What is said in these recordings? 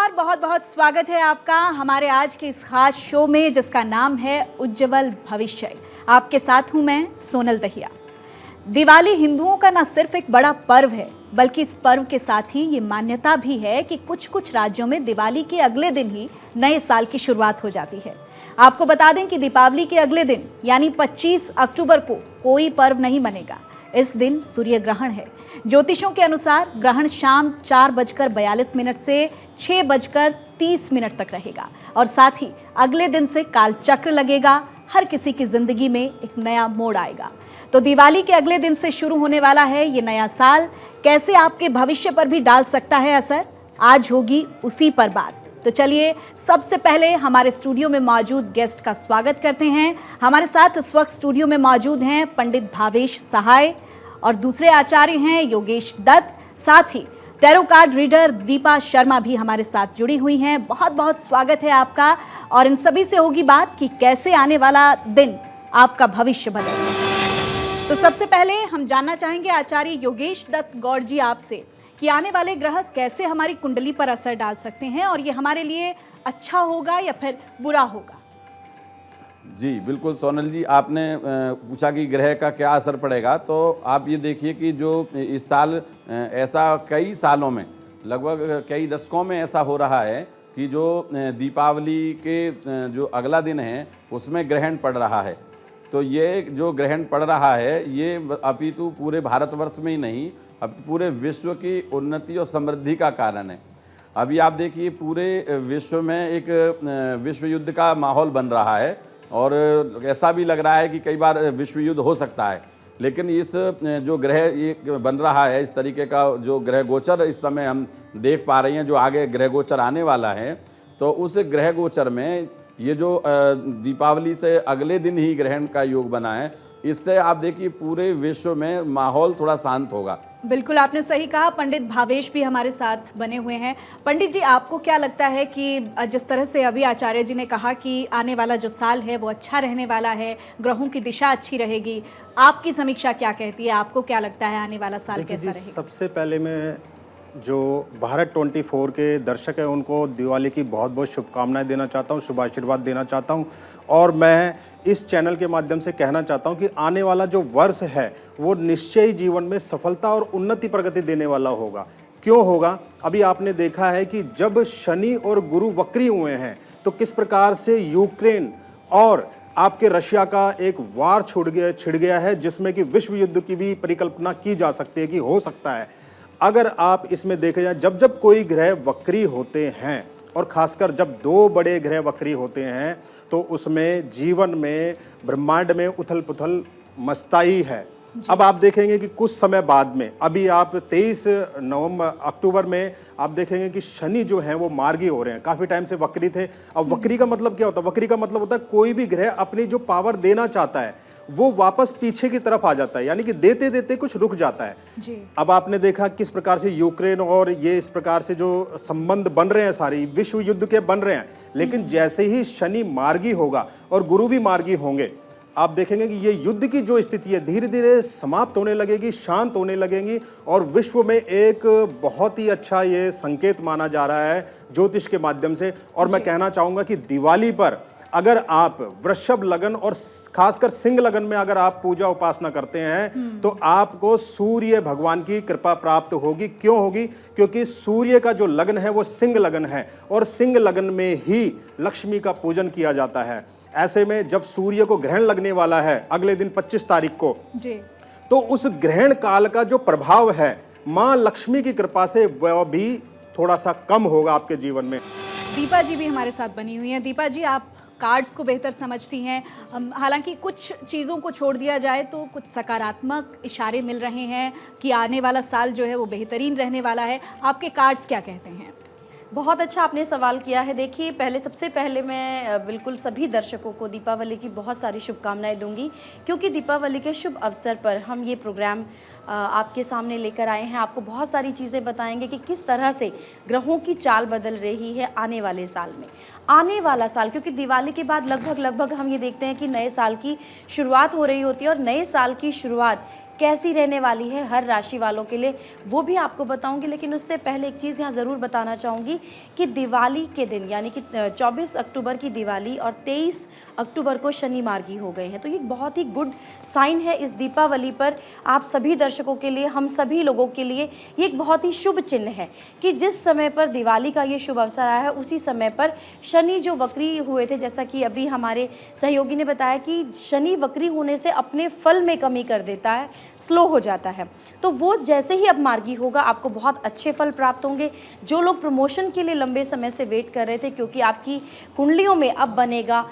नमस्कार, बहुत बहुत स्वागत है आपका हमारे आज के इस खास शो में जिसका नाम है उज्जवल भविष्य। आपके साथ हूं मैं सोनल दहिया। दिवाली हिंदुओं का न सिर्फ एक बड़ा पर्व है बल्कि इस पर्व के साथ ही ये मान्यता भी है कि कुछ कुछ राज्यों में दिवाली के अगले दिन ही नए साल की शुरुआत हो जाती है। आपको बता दें कि दीपावली के अगले दिन यानी 25 अक्टूबर को कोई पर्व नहीं बनेगा। इस दिन सूर्य ग्रहण है। ज्योतिषों के अनुसार ग्रहण शाम 4:42 से 6:30 तक रहेगा और साथ ही अगले दिन से काल चक्र लगेगा। हर किसी की जिंदगी में एक नया मोड़ आएगा। तो दिवाली के अगले दिन से शुरू होने वाला है ये नया साल कैसे आपके भविष्य पर भी डाल सकता है असर, आज होगी उसी पर बात। तो चलिए सबसे पहले हमारे स्टूडियो में मौजूद गेस्ट का स्वागत करते हैं। हमारे साथ इस वक्त स्टूडियो में मौजूद हैं पंडित भावेश सहाय और दूसरे आचार्य हैं योगेश दत्त। साथ ही tarot card reader Deepa Sharma भी हमारे साथ जुड़ी हुई हैं। बहुत बहुत स्वागत है आपका और इन सभी से होगी बात कि कैसे आने वाला दिन आपका भविष्य बदल सकता है। तो सबसे पहले हम जानना चाहेंगे आचार्य योगेश दत्त गौड़ जी आपसे कि आने वाले ग्रह कैसे हमारी कुंडली पर असर डाल सकते हैं और ये हमारे लिए अच्छा होगा या फिर बुरा होगा। जी बिल्कुल सोनल जी, आपने पूछा कि ग्रह का क्या असर पड़ेगा, तो आप ये देखिए कि जो इस साल ऐसा कई सालों में लगभग कई दशकों में ऐसा हो रहा है कि जो दीपावली के जो अगला दिन है उसमें ग्रहण पड़ रहा है। तो ये जो ग्रहण पड़ रहा है ये अपितु पूरे भारतवर्ष में ही नहीं, अब पूरे विश्व की उन्नति और समृद्धि का कारण है। अभी आप देखिए पूरे विश्व में एक विश्व युद्ध का माहौल बन रहा है और ऐसा भी लग रहा है कि कई बार विश्व युद्ध हो सकता है। लेकिन इस जो ग्रह ये बन रहा है, इस तरीके का जो ग्रह गोचर इस समय हम देख पा रहे हैं, जो आगे ग्रह गोचर आने वाला है, तो उस ग्रह गोचर में ये जो दीपावली से अगले दिन ही ग्रहण का योग बना है, इससे आप देखिए पूरे विश्व में माहौल थोड़ा शांत होगा। बिल्कुल आपने सही कहा। पंडित भावेश भी हमारे साथ बने हुए हैं। पंडित जी, आपको क्या लगता है कि जिस तरह से अभी आचार्य जी ने कहा कि आने वाला जो साल है वो अच्छा रहने वाला है, ग्रहों की दिशा अच्छी रहेगी, आपकी समीक्षा क्या कहती है? आपको क्या लगता है आने वाला साल कैसा रहेगा? सबसे पहले मैं जो भारत 24 के दर्शक हैं उनको दिवाली की बहुत बहुत शुभकामनाएं देना चाहता हूं, शुभ आशीर्वाद देना चाहता हूं और मैं इस चैनल के माध्यम से कहना चाहता हूं कि आने वाला जो वर्ष है वो निश्चय ही जीवन में सफलता और उन्नति प्रगति देने वाला होगा। क्यों होगा? अभी आपने देखा है कि जब शनि और गुरु वक्री हुए हैं तो किस प्रकार से यूक्रेन और आपके रशिया का एक वार छिड़ गया है, जिसमें कि विश्व युद्ध की भी परिकल्पना की जा सकती है कि हो सकता है। अगर आप इसमें देखे जाए, जब जब कोई ग्रह वक्री होते हैं और खासकर जब दो बड़े ग्रह वक्री होते हैं तो उसमें जीवन में ब्रह्मांड में उथल पुथल मचता ही है। अब आप देखेंगे कि कुछ समय बाद में, अभी आप 23 अक्टूबर में आप देखेंगे कि शनि जो हैं वो मार्गी हो रहे हैं। काफ़ी टाइम से वक्री थे। अब वक्री का मतलब क्या होता है? वक्री का मतलब होता है कोई भी ग्रह अपनी जो पावर देना चाहता है वो वापस पीछे की तरफ आ जाता है, यानी कि देते देते कुछ रुक जाता है जी। अब आपने देखा किस प्रकार से यूक्रेन और ये इस प्रकार से जो संबंध बन रहे हैं सारी विश्व युद्ध के बन रहे हैं, लेकिन जैसे ही शनि मार्गी होगा और गुरु भी मार्गी होंगे, आप देखेंगे कि ये युद्ध की जो स्थिति है धीरे धीरे समाप्त होने लगेगी, शांत होने लगेंगी और विश्व में एक बहुत ही अच्छा ये संकेत माना जा रहा है ज्योतिष के माध्यम से। और मैं कहना चाहूँगा कि दिवाली पर अगर आप वृषभ लगन और खासकर सिंह लगन में अगर आप पूजा उपासना करते हैं तो आपको सूर्य भगवान की कृपा प्राप्त होगी। क्यों होगी? क्योंकि सूर्य का जो लगन है वो सिंह लगन है और सिंह लगन में ही लक्ष्मी का पूजन किया जाता है। ऐसे में जब सूर्य को ग्रहण लगने वाला है अगले दिन 25 तारीख को जी, तो उस ग्रहण काल का जो प्रभाव है माँ लक्ष्मी की कृपा से वह भी थोड़ा सा कम होगा आपके जीवन में। दीपा जी भी हमारे साथ बनी हुई हैं। दीपा जी, आप कार्ड्स को बेहतर समझती हैं। हालांकि कुछ चीज़ों को छोड़ दिया जाए तो कुछ सकारात्मक इशारे मिल रहे हैं कि आने वाला साल जो है वो बेहतरीन रहने वाला है। आपके कार्ड्स क्या कहते हैं? बहुत अच्छा आपने सवाल किया है। देखिए, सबसे पहले मैं बिल्कुल सभी दर्शकों को दीपावली की बहुत सारी शुभकामनाएं दूंगी, क्योंकि दीपावली के शुभ अवसर पर हम ये प्रोग्राम आपके सामने लेकर आए हैं। आपको बहुत सारी चीज़ें बताएंगे कि किस तरह से ग्रहों की चाल बदल रही है आने वाले साल में। आने वाला साल, क्योंकि दिवाली के बाद लगभग हम ये देखते हैं कि नए साल की शुरुआत हो रही होती है और नए साल की शुरुआत कैसी रहने वाली है हर राशि वालों के लिए, वो भी आपको बताऊंगी। लेकिन उससे पहले एक चीज़ यहाँ ज़रूर बताना चाहूँगी कि दिवाली के दिन यानी कि 24 अक्टूबर की दिवाली और 23 अक्टूबर को शनि मार्गी हो गए हैं। तो ये बहुत ही गुड साइन है इस दीपावली पर आप सभी दर्शकों के लिए, हम सभी लोगों के लिए ये एक बहुत ही शुभ चिन्ह है कि जिस समय पर दिवाली का ये शुभ अवसर आया है उसी समय पर शनि जो वक्री हुए थे, जैसा कि अभी हमारे सहयोगी ने बताया कि शनि वक्री होने से अपने फल में कमी कर देता है, स्लो हो जाता है। तो वो जैसे ही अब मार्गी होगा आपको बहुत अच्छे फल प्राप्त होंगे। जो लोग प्रमोशन के लिए लंबे समय से वेट कर रहे थे, क्योंकि आपकी कुंडलियों में अब बनेगा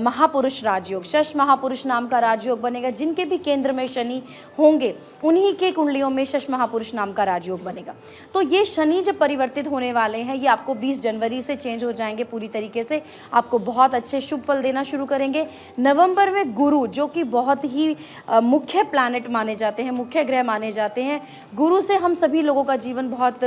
महापुरुष राजयोग, शश महापुरुष नाम का राजयोग बनेगा। जिनके भी केंद्र में शनि होंगे उन्हीं के कुंडलियों में शश महापुरुष नाम का राजयोग बनेगा। तो ये शनि जब परिवर्तित होने वाले हैं, ये आपको 20 जनवरी से चेंज हो जाएंगे पूरी तरीके से, आपको बहुत अच्छे शुभ फल देना शुरू करेंगे। नवंबर में गुरु, जो कि बहुत ही मुख्य प्लैनेट माने जाते हैं, मुख्य ग्रह माने जाते हैं, गुरु से हम सभी लोगों का जीवन बहुत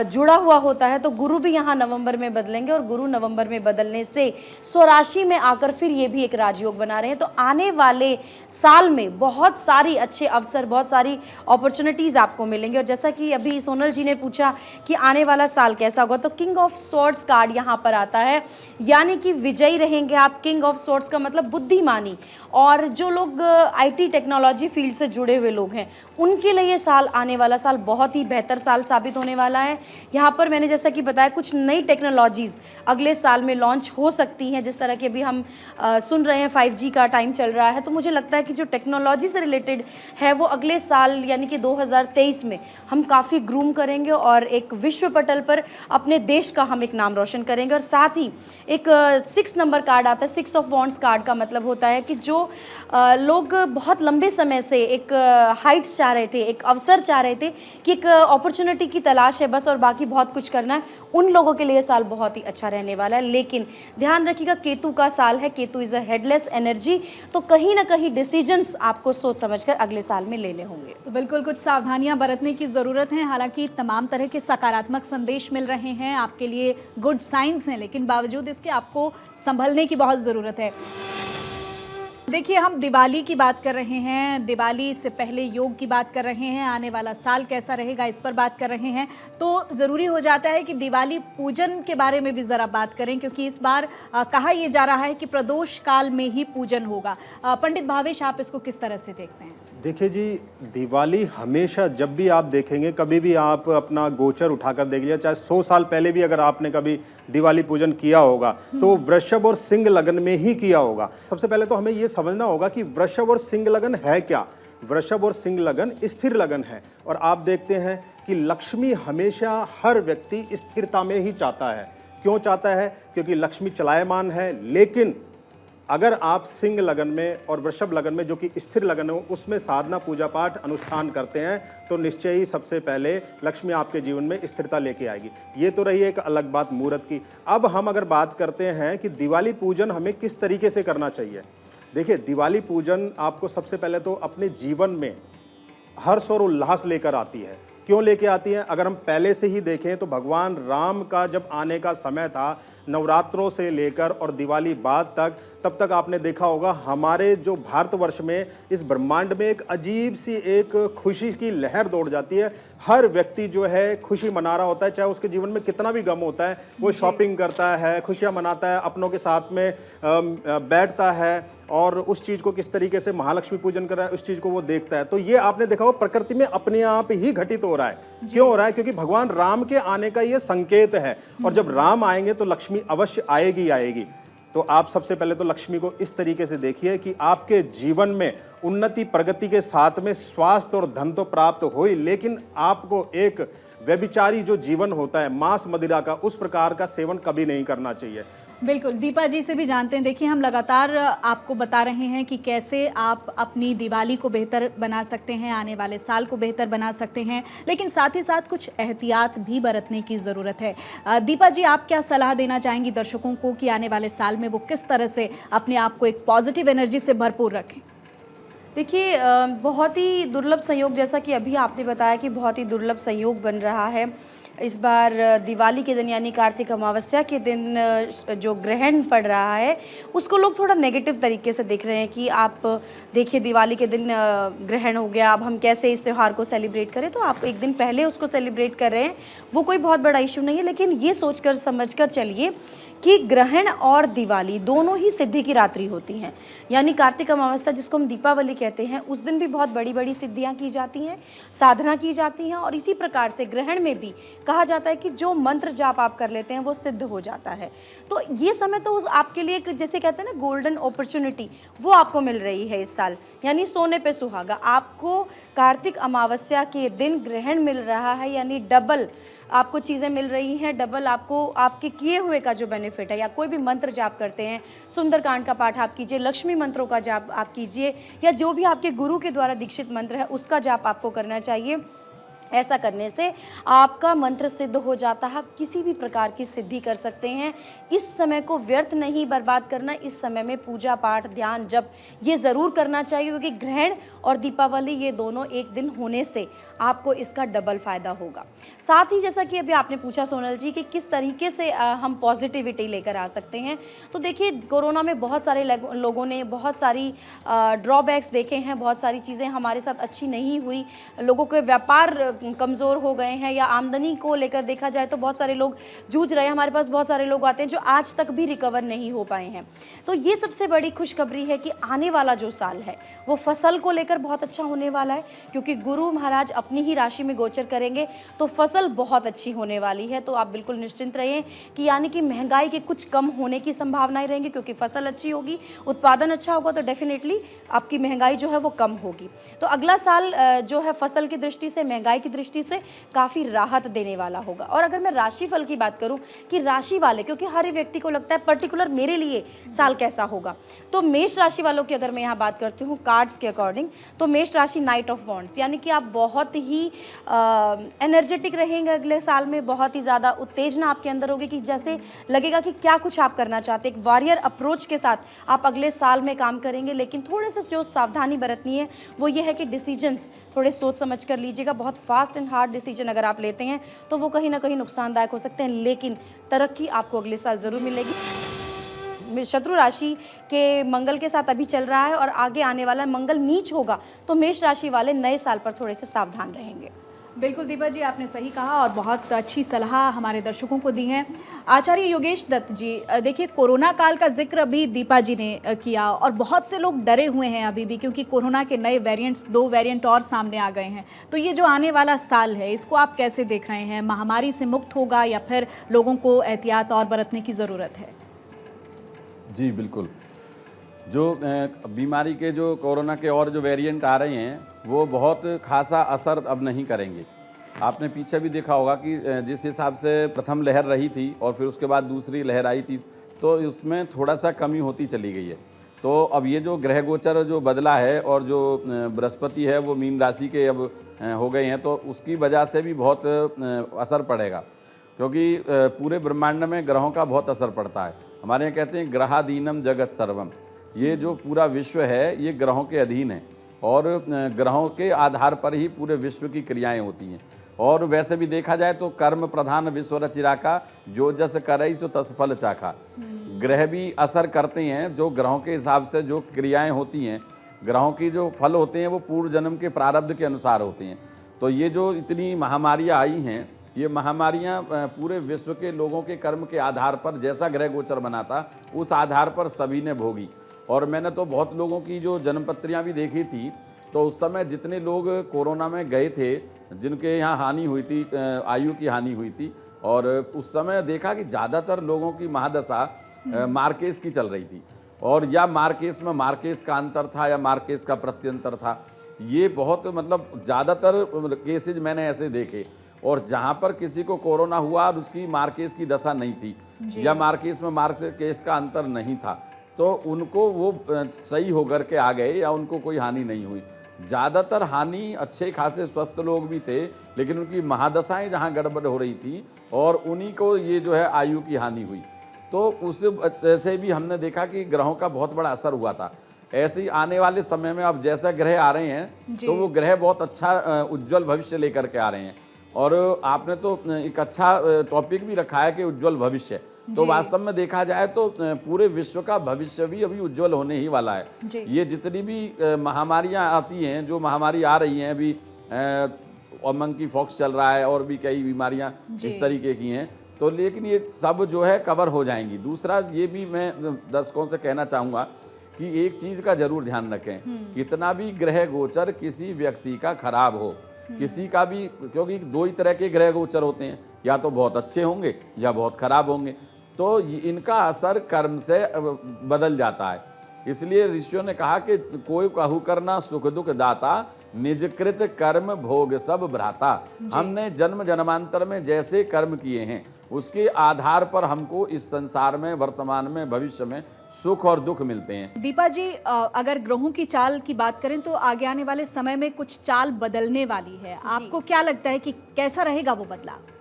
जुड़ा हुआ होता है। तो गुरु भी यहाँ नवंबर में बदलेंगे और गुरु नवंबर में बदलने से स्वराशि में आकर फिर ये भी एक राजयोग बना रहे हैं। तो आने वाले साल में बहुत सारी अच्छे अवसर, बहुत सारी अपॉर्चुनिटीज आपको मिलेंगे। और जैसा कि अभी सोनल जी ने पूछा कि आने वाला साल कैसा होगा, तो किंग ऑफ स्वॉर्ड्स कार्ड यहाँ पर आता है, यानी कि विजयी रहेंगे आप। किंग ऑफ स्वॉर्ड्स का मतलब बुद्धिमानी, और जो लोग आईटी टेक्नोलॉजी फील्ड से जुड़े हुए लोग हैं उनके लिए ये साल, आने वाला साल बहुत ही बेहतर साल साबित होने वाला है। यहाँ पर मैंने जैसा कि बताया कुछ नई टेक्नोलॉजीज़ अगले साल में लॉन्च हो सकती हैं। जिस तरह के अभी हम सुन रहे हैं 5G का टाइम चल रहा है, तो मुझे लगता है कि जो टेक्नोलॉजी से रिलेटेड है वो अगले साल यानी कि 2023 में हम काफ़ी ग्रूम करेंगे और एक विश्व पटल पर अपने देश का हम एक नाम रोशन करेंगे। और साथ ही एक 6 नंबर कार्ड आता है, 6 ऑफ वॉन्ड्स कार्ड का मतलब होता है कि जो लोग बहुत लंबे समय से एक हाइट्स चाह रहे थे, एक अवसर चाह रहे थे कि एक अपॉर्चुनिटी की तलाश है बस और बाकी बहुत कुछ करना है, उन लोगों के लिए साल बहुत ही अच्छा रहने वाला है। लेकिन ध्यान रखिएगा केतु का साल है, Ketu is a headless energy, तो कहीं ना कहीं डिसीजंस आपको सोच समझकर अगले साल में लेने होंगे। तो बिल्कुल कुछ सावधानियां बरतने की ज़रूरत है। हालांकि तमाम तरह के सकारात्मक संदेश मिल रहे हैं, आपके लिए गुड साइंस हैं, लेकिन बावजूद इसके आपको संभलने की बहुत ज़रूरत है। देखिए, हम दिवाली की बात कर रहे हैं, दिवाली से पहले योग की बात कर रहे हैं, आने वाला साल कैसा रहेगा इस पर बात कर रहे हैं, तो ज़रूरी हो जाता है कि दिवाली पूजन के बारे में भी ज़रा बात करें, क्योंकि इस बार कहा यह जा रहा है कि प्रदोष काल में ही पूजन होगा। पंडित भावेश, आप इसको किस तरह से देखते हैं? देखिए जी, दिवाली हमेशा जब भी आप देखेंगे, कभी भी आप अपना गोचर उठाकर देख लिया, चाहे 100 साल पहले भी अगर आपने कभी दिवाली पूजन किया होगा तो वृषभ और सिंह लगन में ही किया होगा। सबसे पहले तो हमें ये समझना होगा कि वृषभ और सिंह लगन है क्या। वृषभ और सिंह लगन स्थिर लगन है, और आप देखते हैं कि लक्ष्मी हमेशा हर व्यक्ति स्थिरता में ही चाहता है। क्यों चाहता है? क्योंकि लक्ष्मी चलायमान है। लेकिन अगर आप सिंह लगन में और वृषभ लगन में, जो कि स्थिर लगन हो, उसमें साधना पूजा पाठ अनुष्ठान करते हैं तो निश्चय ही सबसे पहले लक्ष्मी आपके जीवन में स्थिरता लेके आएगी। ये तो रही एक अलग बात मुहूर्त की। अब हम अगर बात करते हैं कि दिवाली पूजन हमें किस तरीके से करना चाहिए। देखिए, दिवाली पूजन आपको सबसे पहले तो अपने जीवन में हर्ष और उल्लास लेकर आती है। क्यों लेके आती है? अगर हम पहले से ही देखें तो भगवान राम का जब आने का समय था, नवरात्रों से लेकर और दिवाली बाद तक, तब तक आपने देखा होगा हमारे जो भारतवर्ष में, इस ब्रह्मांड में एक अजीब सी एक खुशी की लहर दौड़ जाती है। हर व्यक्ति जो है खुशी मना रहा होता है, चाहे उसके जीवन में कितना भी गम होता है, वो शॉपिंग करता है, खुशियाँ मनाता है, अपनों के साथ में बैठता है और उस चीज़ को किस तरीके से महालक्ष्मी पूजन कर रहा है उस चीज़ को वो देखता है। तो ये आपने देखा होगा प्रकृति में अपने आप ही घटित हो रहा है। क्यों हो रहा है? क्योंकि भगवान राम के आने का ये संकेत है, और जब राम आएंगे तो लक्ष्मी अवश्य आएगी आएगी। तो आप सबसे पहले तो लक्ष्मी को इस तरीके से देखिए कि आपके जीवन में उन्नति प्रगति के साथ में स्वास्थ्य और धन तो प्राप्त हो ही, लेकिन आपको एक व्यभिचारी जो जीवन होता है मांस मदिरा का, उस प्रकार का सेवन कभी नहीं करना चाहिए। बिल्कुल, दीपा जी से भी जानते हैं। देखिए, हम लगातार आपको बता रहे हैं कि कैसे आप अपनी दिवाली को बेहतर बना सकते हैं, आने वाले साल को बेहतर बना सकते हैं, लेकिन साथ ही साथ कुछ एहतियात भी बरतने की ज़रूरत है। दीपा जी, आप क्या सलाह देना चाहेंगी दर्शकों को कि आने वाले साल में वो किस तरह से अपने आप को एक पॉजिटिव एनर्जी से भरपूर रखें? देखिए, बहुत ही दुर्लभ संयोग, जैसा कि अभी आपने बताया कि बहुत ही दुर्लभ संयोग बन रहा है इस बार दिवाली के दिन यानी कार्तिक अमावस्या के दिन जो ग्रहण पड़ रहा है उसको लोग थोड़ा नेगेटिव तरीके से देख रहे हैं कि आप देखिए दिवाली के दिन ग्रहण हो गया, अब हम कैसे इस त्यौहार को सेलिब्रेट करें। तो आप एक दिन पहले उसको सेलिब्रेट कर रहे हैं, वो कोई बहुत बड़ा इशू नहीं है, लेकिन ये सोचकर समझकर चलिए कि ग्रहण और दिवाली दोनों ही सिद्धि की रात्रि होती हैं। यानी कार्तिक अमावस्या जिसको हम दीपावली कहते हैं, उस दिन भी बहुत बड़ी बड़ी सिद्धियां की जाती हैं, साधना की जाती हैं। और इसी प्रकार से ग्रहण में भी कहा जाता है कि जो मंत्र जाप आप कर लेते हैं वो सिद्ध हो जाता है। तो ये समय तो आपके लिए एक जैसे कहते हैं ना गोल्डन अपॉर्चुनिटी, वो आपको मिल रही है इस साल, यानी सोने पे सुहागा। आपको कार्तिक अमावस्या के दिन ग्रहण मिल रहा है, यानी डबल आपको चीज़ें मिल रही हैं, डबल आपको आपके किए हुए का जो बेनिफिट है। या कोई भी मंत्र जाप करते हैं, सुंदरकांड का पाठ आप कीजिए, लक्ष्मी मंत्रों का जाप आप कीजिए, या जो भी आपके गुरु के द्वारा दीक्षित मंत्र है उसका जाप आपको करना चाहिए। ऐसा करने से आपका मंत्र सिद्ध हो जाता है, आप किसी भी प्रकार की सिद्धि कर सकते हैं। इस समय को व्यर्थ नहीं बर्बाद करना, इस समय में पूजा पाठ ध्यान जप ये ज़रूर करना चाहिए, क्योंकि ग्रहण और दीपावली ये दोनों एक दिन होने से आपको इसका डबल फ़ायदा होगा। साथ ही जैसा कि अभी आपने पूछा सोनल जी कि किस तरीके से हम पॉजिटिविटी लेकर आ सकते हैं, तो देखिए कोरोना में बहुत सारे लोगों ने बहुत सारी ड्रॉबैक्स देखे हैं, बहुत सारी चीज़ें हमारे साथ अच्छी नहीं हुई, लोगों के व्यापार कमज़ोर हो गए हैं, या आमदनी को लेकर देखा जाए तो बहुत सारे लोग जूझ रहे हैं। हमारे पास बहुत सारे लोग आते हैं जो आज तक भी रिकवर नहीं हो पाए हैं। तो ये सबसे बड़ी खुशखबरी है कि आने वाला जो साल है वो फसल को लेकर बहुत अच्छा होने वाला है, क्योंकि गुरु महाराज अपनी ही राशि में गोचर करेंगे, तो फसल बहुत अच्छी होने वाली है। तो आप बिल्कुल निश्चिंत रहिए कि यानी कि महंगाई के कुछ कम होने की संभावनाएं रहेंगी, क्योंकि फसल अच्छी होगी, उत्पादन अच्छा होगा, तो डेफिनेटली आपकी महंगाई जो है वो कम होगी। तो अगला साल जो है फसल की दृष्टि से, महंगाई की दृष्टि से काफ़ी राहत देने वाला होगा। और अगर मैं राशिफल की बात करूं कि राशि वाले, क्योंकि हर व्यक्ति को लगता है पर्टिकुलर मेरे लिए साल कैसा होगा, तो मेष राशि वालों की अगर मैं यहाँ बात करती हूँ कार्ड्स के अकॉर्डिंग, तो मेष राशि नाइट ऑफ वॉन्ड्स, यानी कि आप बहुत ही एनर्जेटिक रहेंगे अगले साल में, बहुत ही ज़्यादा उत्तेजना आपके अंदर होगी कि जैसे लगेगा कि क्या कुछ आप करना चाहते हैं। एक वॉरियर अप्रोच के साथ आप अगले साल में काम करेंगे, लेकिन थोड़े से जो सावधानी बरतनी है वो ये है कि डिसीजंस थोड़े सोच समझ कर लीजिएगा। बहुत फास्ट एंड हार्ड डिसीजन अगर आप लेते हैं तो वो कहीं ना कहीं नुकसानदायक हो सकते हैं, लेकिन तरक्की आपको अगले साल ज़रूर मिलेगी। शत्रु राशि के मंगल के साथ अभी चल रहा है और आगे आने वाला मंगल नीच होगा, तो मेष राशि वाले नए साल पर थोड़े से सावधान रहेंगे। बिल्कुल दीपा जी, आपने सही कहा और बहुत अच्छी सलाह हमारे दर्शकों को दी है। आचार्य योगेश दत्त जी, देखिए कोरोना काल का जिक्र अभी दीपा जी ने किया और बहुत से लोग डरे हुए हैं अभी भी, क्योंकि कोरोना के नए वेरिएंट्स, 2 वेरिएंट और सामने आ गए हैं। तो ये जो आने वाला साल है इसको आप कैसे देख रहे हैं? महामारी से मुक्त होगा या फिर लोगों को एहतियात और बरतने की ज़रूरत है? जी बिल्कुल, जो बीमारी के जो कोरोना के और जो वेरिएंट आ रहे हैं वो बहुत खासा असर अब नहीं करेंगे। आपने पीछे भी देखा होगा कि जिस हिसाब से प्रथम लहर रही थी और फिर उसके बाद दूसरी लहर आई थी, तो उसमें थोड़ा सा कमी होती चली गई है। तो अब ये जो ग्रह गोचर जो बदला है और जो बृहस्पति है वो मीन राशि के अब हो गए हैं, तो उसकी वजह से भी बहुत असर पड़ेगा, क्योंकि पूरे ब्रह्मांड में ग्रहों का बहुत असर पड़ता है। हमारे यहाँ कहते हैं ग्रहाधीनम जगत सर्वम, ये जो पूरा विश्व है ये ग्रहों के अधीन है और ग्रहों के आधार पर ही पूरे विश्व की क्रियाएं होती हैं। और वैसे भी देखा जाए तो कर्म प्रधान विश्व रचिरा का, जो जस करई सो तस फल चाखा। ग्रह भी असर करते हैं, जो ग्रहों के हिसाब से जो क्रियाएं होती हैं, ग्रहों की जो फल होते हैं वो पूर्व जन्म के प्रारब्ध के अनुसार होते हैं। तो ये जो इतनी महामारियाँ आई हैं, ये महामारियाँ पूरे विश्व के लोगों के कर्म के आधार पर, जैसा ग्रह गोचर बना था उस आधार पर सभी ने भोगी। और मैंने तो बहुत लोगों की जो जन्मपत्रियाँ भी देखी थी, तो उस समय जितने लोग कोरोना में गए थे, जिनके यहाँ हानि हुई थी, आयु की हानि हुई थी, और उस समय देखा कि ज़्यादातर लोगों की महादशा मार्केस की चल रही थी, और या मार्केस में मार्केस का अंतर था या मार्केस का प्रत्यंतर था। ये बहुत मतलब ज़्यादातर केसेज मैंने ऐसे देखे, और जहाँ पर किसी को कोरोना हुआ और उसकी मार्केस की दशा नहीं थी या मार्केस में मार्केस का अंतर नहीं था, तो उनको वो सही होकर के आ गए या उनको कोई हानि नहीं हुई। ज़्यादातर हानि अच्छे खासे स्वस्थ लोग भी थे, लेकिन उनकी महादशाएं जहाँ गड़बड़ हो रही थी और उन्हीं को ये जो है आयु की हानि हुई। तो उस से भी हमने देखा कि ग्रहों का बहुत बड़ा असर हुआ था। ऐसे ही आने वाले समय में अब जैसा ग्रह आ रहे हैं तो वो ग्रह बहुत अच्छा उज्जवल भविष्य लेकर के आ रहे हैं, और आपने तो एक अच्छा टॉपिक भी रखा है कि उज्जवल भविष्य। तो वास्तव में देखा जाए तो पूरे विश्व का भविष्य भी अभी उज्जवल होने ही वाला है। ये जितनी भी महामारियां आती हैं, जो महामारी आ रही हैं अभी, और मंकी फॉक्स चल रहा है और भी कई बीमारियां इस तरीके की हैं, तो लेकिन ये सब जो है कवर हो जाएंगी। दूसरा ये भी मैं दर्शकों से कहना चाहूँगा कि एक चीज़ का जरूर ध्यान रखें, कितना भी ग्रह गोचर किसी व्यक्ति का खराब हो, किसी का भी, क्योंकि दो ही तरह के ग्रह गोचर होते हैं, या तो बहुत अच्छे होंगे या बहुत खराब होंगे, तो इनका असर कर्म से बदल जाता है। इसलिए ऋषियों ने कहा कि कोई कहु करना सुख दुख दाता, निजकृत कर्म भोग सब भ्राता। हमने जन्म जन्मांतर में जैसे कर्म किए हैं उसके आधार पर हमको इस संसार में, वर्तमान में, भविष्य में सुख और दुख मिलते हैं। दीपा जी, अगर ग्रहों की चाल की बात करें तो आगे आने वाले समय में कुछ चाल बदलने वाली है। आपको क्या लगता है कि कैसा रहेगा वो बदलाव?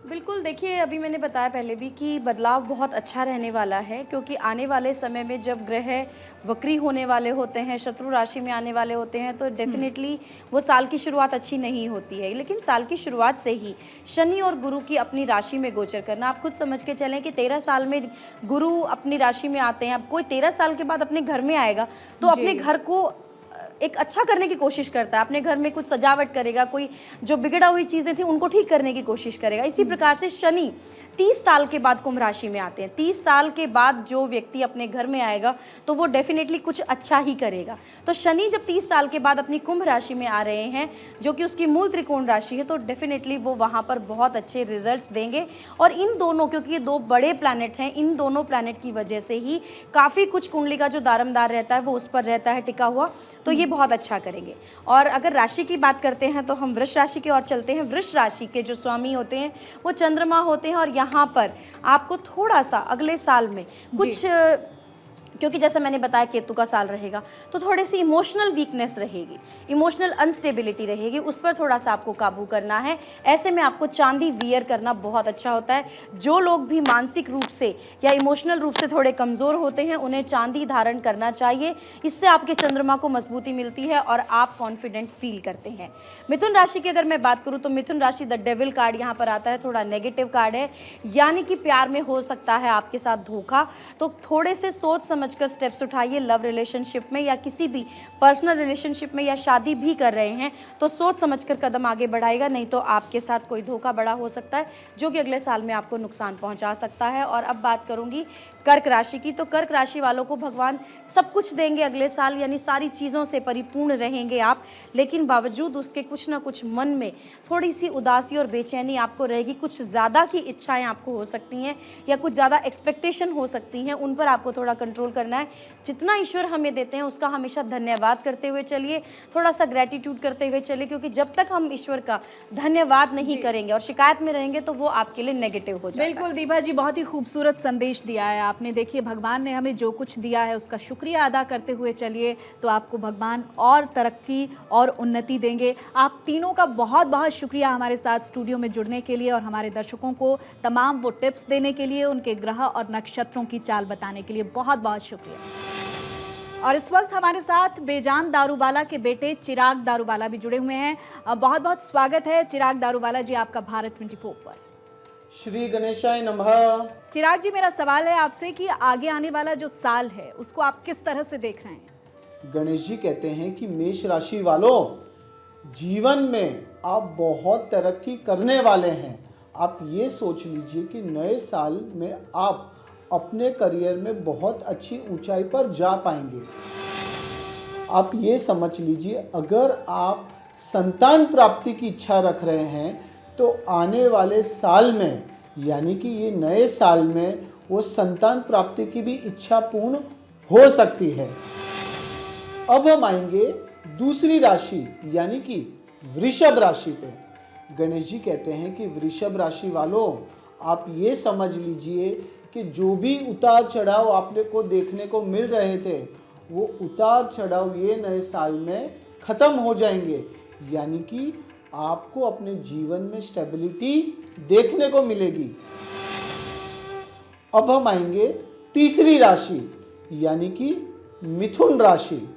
बिल्कुल, देखिए अभी मैंने बताया पहले भी कि बदलाव बहुत अच्छा रहने वाला है, क्योंकि आने वाले समय में जब ग्रह वक्री होने वाले होते हैं, शत्रु राशि में आने वाले होते हैं, तो डेफिनेटली वो साल की शुरुआत अच्छी नहीं होती है। लेकिन साल की शुरुआत से ही शनि और गुरु की अपनी राशि में गोचर करना, आप खुद समझ के चलें कि 13 साल में गुरु अपनी राशि में आते हैं। अब कोई 13 साल के बाद अपने घर में आएगा तो अपने घर को एक अच्छा करने की कोशिश करता है, अपने घर में कुछ सजावट करेगा, कोई जो बिगड़ा हुई चीज़ें थी उनको ठीक करने की कोशिश करेगा। इसी प्रकार से शनि 30 साल के बाद कुंभ राशि में आते हैं। 30 साल के बाद जो व्यक्ति अपने घर में आएगा तो वो डेफिनेटली कुछ अच्छा ही करेगा। तो शनि जब 30 साल के बाद अपनी कुंभ राशि में आ रहे हैं, जो कि उसकी मूल त्रिकोण राशि है, तो डेफिनेटली वो वहाँ पर बहुत अच्छे रिजल्ट्स देंगे। और इन दोनों, क्योंकि ये दो बड़े प्लैनेट हैं, इन दोनों प्लैनेट की वजह से ही काफ़ी कुछ कुंडली का जो दारमदार रहता है वो उस पर रहता है टिका हुआ, तो ये बहुत अच्छा करेंगे। और अगर राशि की बात करते हैं तो हम वृष राशि की ओर चलते हैं। वृष राशि के जो स्वामी होते हैं वो चंद्रमा होते हैं, और यहाँ पर आपको थोड़ा सा अगले साल में कुछ, क्योंकि जैसा मैंने बताया केतु का साल रहेगा, तो थोड़ी सी इमोशनल वीकनेस रहेगी, इमोशनल अनस्टेबिलिटी रहेगी, उस पर थोड़ा सा आपको काबू करना है। ऐसे में आपको चांदी वियर करना बहुत अच्छा होता है। जो लोग भी मानसिक रूप से या इमोशनल रूप से थोड़े कमज़ोर होते हैं उन्हें चांदी धारण करना चाहिए। इससे आपके चंद्रमा को मजबूती मिलती है और आप कॉन्फिडेंट फील करते हैं। मिथुन राशि की अगर मैं बात करूँ तो मिथुन राशि द डेविल कार्ड यहाँ पर आता है, थोड़ा नेगेटिव कार्ड है, यानी कि प्यार में हो सकता है आपके साथ धोखा। तो थोड़े से सोच समझकर स्टेप्स उठाइए। लव रिलेशनशिप में या किसी भी पर्सनल रिलेशनशिप में या शादी भी कर रहे हैं तो सोच समझकर कदम आगे बढ़ाएगा, नहीं तो आपके साथ कोई धोखा बड़ा हो सकता है जो कि अगले साल में आपको नुकसान पहुंचा सकता है। और अब बात करूंगी कर्क राशि की, तो कर्क राशि वालों को भगवान सब कुछ देंगे अगले साल, यानी सारी चीज़ों से परिपूर्ण रहेंगे आप, लेकिन बावजूद उसके कुछ ना कुछ मन में थोड़ी सी उदासी और बेचैनी आपको रहेगी। कुछ ज़्यादा की इच्छाएं आपको हो सकती हैं या कुछ ज़्यादा एक्सपेक्टेशन हो सकती हैं, उन पर आपको थोड़ा कंट्रोल करना है। जितना ईश्वर हमें देते हैं उसका हमेशा धन्यवाद करते हुए चलिए, थोड़ा सा ग्रेटिट्यूड करते हुए चलिए, क्योंकि जब तक हम ईश्वर का धन्यवाद नहीं करेंगे और शिकायत में रहेंगे तो वो आपके लिए नेगेटिव हो जाएगा। बिल्कुल दीपा जी, बहुत ही खूबसूरत संदेश दिया है आपने। देखिए, भगवान ने हमें जो कुछ दिया है उसका शुक्रिया अदा करते हुए चलिए, तो आपको भगवान और तरक्की और उन्नति देंगे। आप तीनों का बहुत बहुत शुक्रिया हमारे साथ स्टूडियो में जुड़ने के लिए और हमारे दर्शकों को तमाम वो टिप्स देने के लिए, उनके ग्रह और नक्षत्रों की चाल बताने के लिए बहुत बहुत शुक्रिया। और इस वक्त हमारे साथ बेजान दारूवाला के बेटे चिराग दारूवाला भी जुड़े हुए हैं। बहुत बहुत स्वागत है चिराग दारूवाला जी आपका भारत 24 पर। श्री गणेशाय नमः। चिराग जी, मेरा सवाल है आपसे कि आगे आने वाला जो साल है उसको आप किस तरह से देख रहे हैं? गणेश जी कहते हैं कि मेष राशि वालों, जीवन में आप बहुत तरक्की करने वाले हैं। आप ये सोच लीजिए कि नए साल में आप अपने करियर में बहुत अच्छी ऊंचाई पर जा पाएंगे। आप ये समझ लीजिए, अगर आप संतान प्राप्ति की इच्छा रख रहे हैं तो आने वाले साल में, यानी कि ये नए साल में, वो संतान प्राप्ति की भी इच्छा पूर्ण हो सकती है। अब हम आएंगे दूसरी राशि यानी कि वृषभ राशि पे। गणेश जी कहते हैं कि वृषभ राशि वालों, आप ये समझ लीजिए कि जो भी उतार चढ़ाव आपने को देखने को मिल रहे थे वो उतार चढ़ाव ये नए साल में ख़त्म हो जाएंगे, यानी कि आपको अपने जीवन में स्टेबिलिटी देखने को मिलेगी। अब हम आएंगे तीसरी राशि यानी कि मिथुन राशि।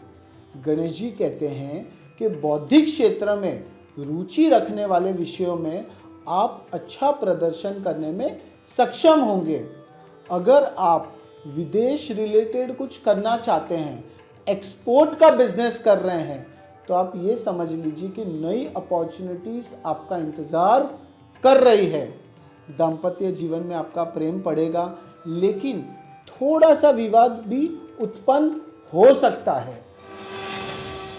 गणेश जी कहते हैं कि बौद्धिक क्षेत्र में रुचि रखने वाले विषयों में आप अच्छा प्रदर्शन करने में सक्षम होंगे। अगर आप विदेश रिलेटेड कुछ करना चाहते हैं, एक्सपोर्ट का बिजनेस कर रहे हैं, तो आप ये समझ लीजिए कि नई अपॉर्चुनिटीज आपका इंतज़ार कर रही है। दाम्पत्य जीवन में आपका प्रेम बढ़ेगा, लेकिन थोड़ा सा विवाद भी उत्पन्न हो सकता है।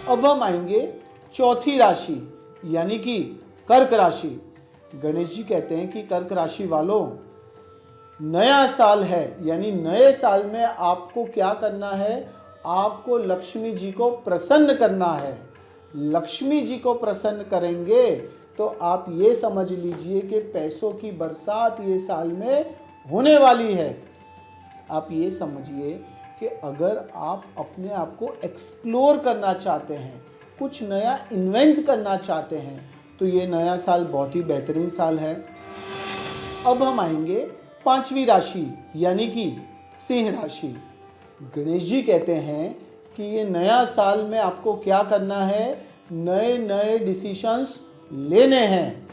अब हम आएंगे चौथी राशि यानी कि कर्क राशि। गणेश जी कहते हैं कि कर्क राशि वालों, नया साल है, यानी नए साल में आपको क्या करना है, आपको लक्ष्मी जी को प्रसन्न करना है। लक्ष्मी जी को प्रसन्न करेंगे तो आप ये समझ लीजिए कि पैसों की बरसात ये साल में होने वाली है। आप ये समझिए कि अगर आप अपने आप को एक्सप्लोर करना चाहते हैं, कुछ नया इन्वेंट करना चाहते हैं, तो ये नया साल बहुत ही बेहतरीन साल है। अब हम आएंगे पांचवी राशि यानी कि सिंह राशि। गणेश जी कहते हैं कि ये नया साल में आपको क्या करना है, नए नए डिसीशंस लेने हैं।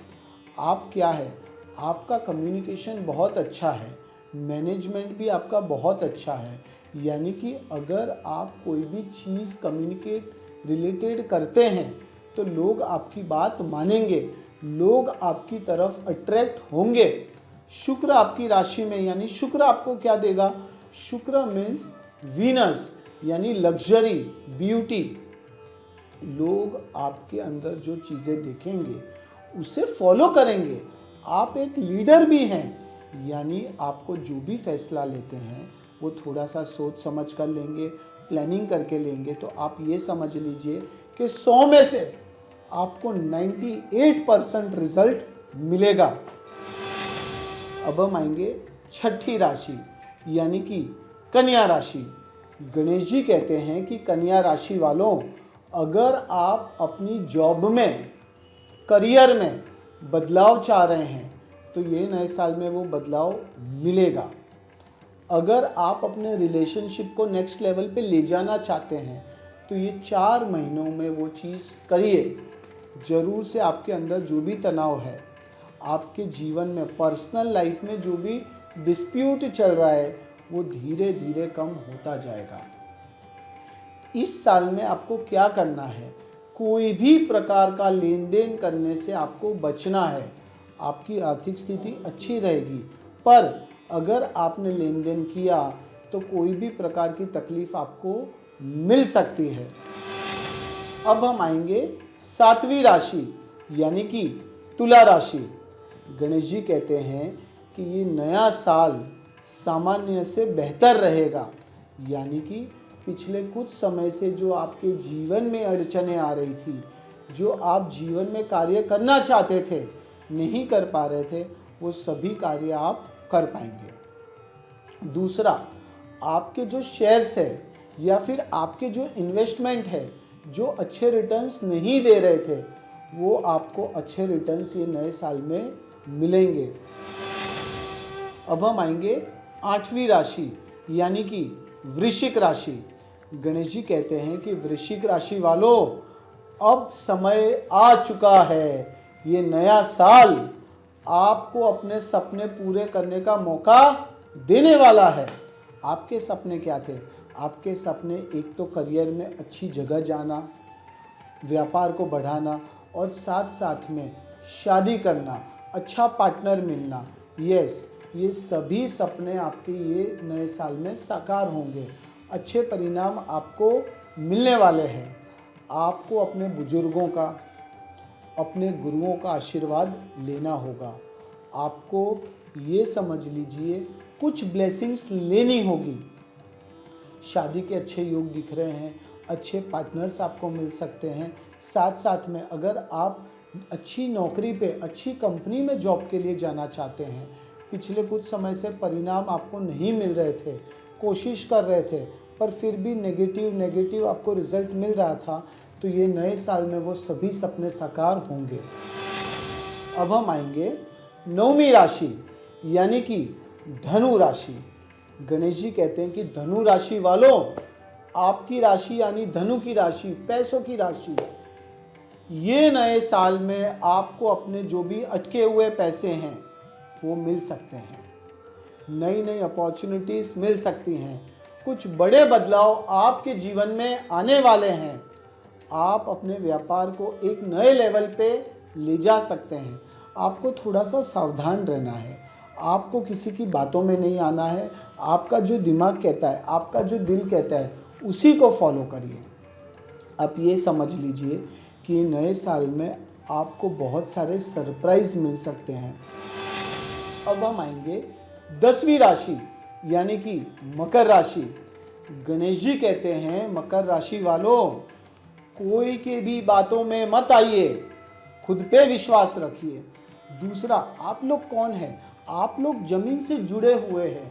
आप क्या है, आपका कम्युनिकेशन बहुत अच्छा है, मैनेजमेंट भी आपका बहुत अच्छा है। यानी कि अगर आप कोई भी चीज़ कम्युनिकेट रिलेटेड करते हैं तो लोग आपकी बात मानेंगे, लोग आपकी तरफ अट्रैक्ट होंगे। शुक्र आपकी राशि में, यानी शुक्र आपको क्या देगा, शुक्र मीन्स वीनस यानी लग्जरी, ब्यूटी। लोग आपके अंदर जो चीज़ें देखेंगे उसे फॉलो करेंगे। आप एक लीडर भी हैं, यानी आपको जो भी फैसला लेते हैं वो थोड़ा सा सोच समझ कर लेंगे, प्लानिंग करके लेंगे। तो आप ये समझ लीजिए कि 100 में से आपको 98% रिजल्ट मिलेगा। अब हम आएंगे छठी राशि यानी कि कन्या राशि। गणेश जी कहते हैं कि कन्या राशि वालों, अगर आप अपनी जॉब में, करियर में बदलाव चाह रहे हैं तो ये नए साल में वो बदलाव मिलेगा। अगर आप अपने रिलेशनशिप को नेक्स्ट लेवल पे ले जाना चाहते हैं तो ये 4 महीनों में वो चीज़ करिए। ज़रूर से आपके अंदर जो भी तनाव है, आपके जीवन में पर्सनल लाइफ में जो भी डिस्प्यूट चल रहा है, वो धीरे धीरे कम होता जाएगा। इस साल में आपको क्या करना है, कोई भी प्रकार का लेन देन करने से आपको बचना है। आपकी आर्थिक स्थिति अच्छी रहेगी, पर अगर आपने लेन देन किया तो कोई भी प्रकार की तकलीफ आपको मिल सकती है। अब हम आएंगे 7वीं राशि यानी कि तुला राशि। गणेश जी कहते हैं कि ये नया साल सामान्य से बेहतर रहेगा। यानी कि पिछले कुछ समय से जो आपके जीवन में अड़चनें आ रही थी, जो आप जीवन में कार्य करना चाहते थे, नहीं कर पा रहे थे, वो सभी कार्य आप कर पाएंगे। दूसरा, आपके जो शेयर्स है या फिर आपके जो इन्वेस्टमेंट है, जो अच्छे रिटर्न्स नहीं दे रहे थे, वो आपको अच्छे रिटर्न्स ये नए साल में मिलेंगे। अब हम आएंगे 8वीं राशि यानी कि वृश्चिक राशि। गणेश जी कहते हैं कि वृश्चिक राशि वालों, अब समय आ चुका है। ये नया साल आपको अपने सपने पूरे करने का मौका देने वाला है। आपके सपने क्या थे? आपके सपने एक तो करियर में अच्छी जगह जाना, व्यापार को बढ़ाना और साथ साथ में शादी करना, अच्छा पार्टनर मिलना। यस, ये सभी सपने आपके ये नए साल में साकार होंगे। अच्छे परिणाम आपको मिलने वाले हैं। आपको अपने बुजुर्गों का, अपने गुरुओं का आशीर्वाद लेना होगा। आपको ये समझ लीजिए कुछ ब्लेसिंग्स लेनी होगी। शादी के अच्छे योग दिख रहे हैं, अच्छे पार्टनर्स आपको मिल सकते हैं। साथ साथ में अगर आप अच्छी नौकरी पे, अच्छी कंपनी में जॉब के लिए जाना चाहते हैं, पिछले कुछ समय से परिणाम आपको नहीं मिल रहे थे, कोशिश कर रहे थे, पर फिर भी नेगेटिव आपको रिजल्ट मिल रहा था, तो ये नए साल में वो सभी सपने साकार होंगे। अब हम आएंगे 9वीं राशि यानी कि धनु राशि। गणेश जी कहते हैं कि धनु राशि वालों, आपकी राशि यानी धनु की राशि, पैसों की राशि, ये नए साल में आपको अपने जो भी अटके हुए पैसे हैं वो मिल सकते हैं, नई नई अपॉर्चुनिटीज़ मिल सकती हैं, कुछ बड़े बदलाव आपके जीवन में आने वाले हैं। आप अपने व्यापार को एक नए लेवल पे ले जा सकते हैं। आपको थोड़ा सा सावधान रहना है, आपको किसी की बातों में नहीं आना है। आपका जो दिमाग कहता है, आपका जो दिल कहता है, उसी को फॉलो करिए। आप ये समझ लीजिए कि नए साल में आपको बहुत सारे सरप्राइज मिल सकते हैं। अब हम आएंगे 10वीं राशि यानी कि मकर राशि। गणेश जी कहते हैं मकर राशि वालों, कोई के भी बातों में मत आइए, खुद पे विश्वास रखिए। दूसरा, आप लोग कौन हैं? आप लोग जमीन से जुड़े हुए हैं,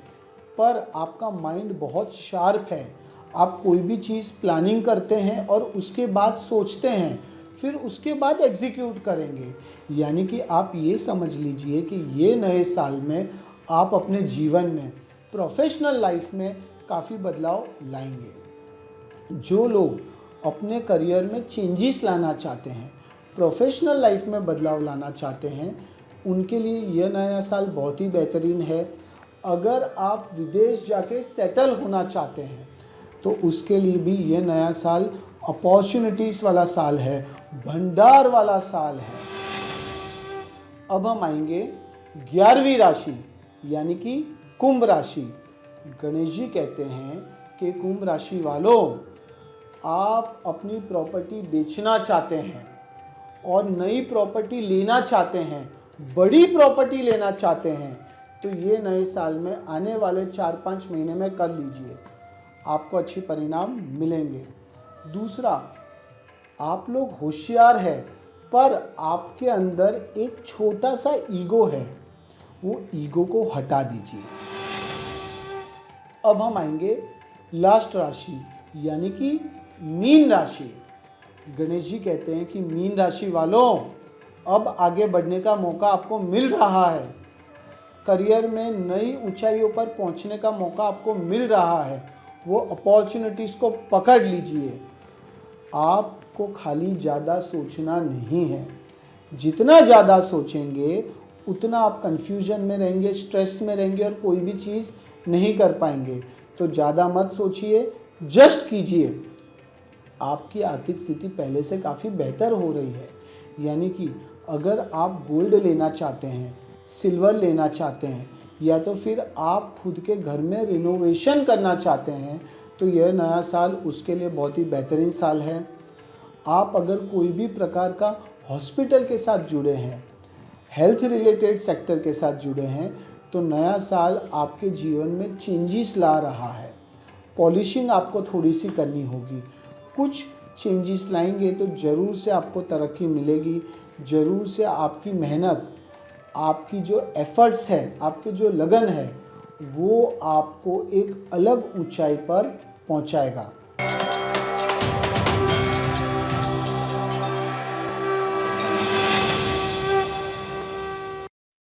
पर आपका माइंड बहुत शार्प है। आप कोई भी चीज़ प्लानिंग करते हैं और उसके बाद सोचते हैं, फिर उसके बाद एग्जीक्यूट करेंगे। यानी कि आप ये समझ लीजिए कि ये नए साल में आप अपने जीवन में, प्रोफेशनल लाइफ में काफ़ी बदलाव लाएंगे। जो लोग अपने करियर में चेंजेस लाना चाहते हैं, प्रोफेशनल लाइफ में बदलाव लाना चाहते हैं, उनके लिए यह नया साल बहुत ही बेहतरीन है। अगर आप विदेश जाके सेटल होना चाहते हैं तो उसके लिए भी यह नया साल अपॉर्चुनिटीज़ वाला साल है, भंडार वाला साल है। अब हम आएंगे 11वीं राशि यानी कि कुंभ राशि। गणेश जी कहते हैं कि कुंभ राशि वालों, आप अपनी प्रॉपर्टी बेचना चाहते हैं और नई प्रॉपर्टी लेना चाहते हैं, बड़ी प्रॉपर्टी लेना चाहते हैं, तो ये नए साल में आने वाले 4-5 महीने में कर लीजिए, आपको अच्छे परिणाम मिलेंगे। दूसरा, आप लोग होशियार हैं, पर आपके अंदर एक छोटा सा ईगो है, वो ईगो को हटा दीजिए। अब हम आएंगे लास्ट राशि यानी कि मीन राशि। गणेश जी कहते हैं कि मीन राशि वालों, अब आगे बढ़ने का मौका आपको मिल रहा है, करियर में नई ऊंचाइयों पर पहुंचने का मौका आपको मिल रहा है। वो अपॉर्चुनिटीज़ को पकड़ लीजिए। आपको खाली ज़्यादा सोचना नहीं है, जितना ज़्यादा सोचेंगे उतना आप कंफ्यूजन में रहेंगे, स्ट्रेस में रहेंगे और कोई भी चीज़ नहीं कर पाएंगे। तो ज़्यादा मत सोचिए, जस्ट कीजिए। आपकी आर्थिक स्थिति पहले से काफ़ी बेहतर हो रही है। यानी कि अगर आप गोल्ड लेना चाहते हैं, सिल्वर लेना चाहते हैं, या तो फिर आप खुद के घर में रिनोवेशन करना चाहते हैं, तो यह नया साल उसके लिए बहुत ही बेहतरीन साल है। आप अगर कोई भी प्रकार का हॉस्पिटल के साथ जुड़े हैं, हेल्थ रिलेटेड सेक्टर के साथ जुड़े हैं, तो नया साल आपके जीवन में चेंजेस ला रहा है। पॉलिशिंग आपको थोड़ी सी करनी होगी, कुछ चेंजेस लाएंगे तो ज़रूर से आपको तरक्की मिलेगी, ज़रूर से आपकी मेहनत, आपकी जो एफर्ट्स है, आपकी जो लगन है, वो आपको एक अलग ऊंचाई पर पहुंचाएगा।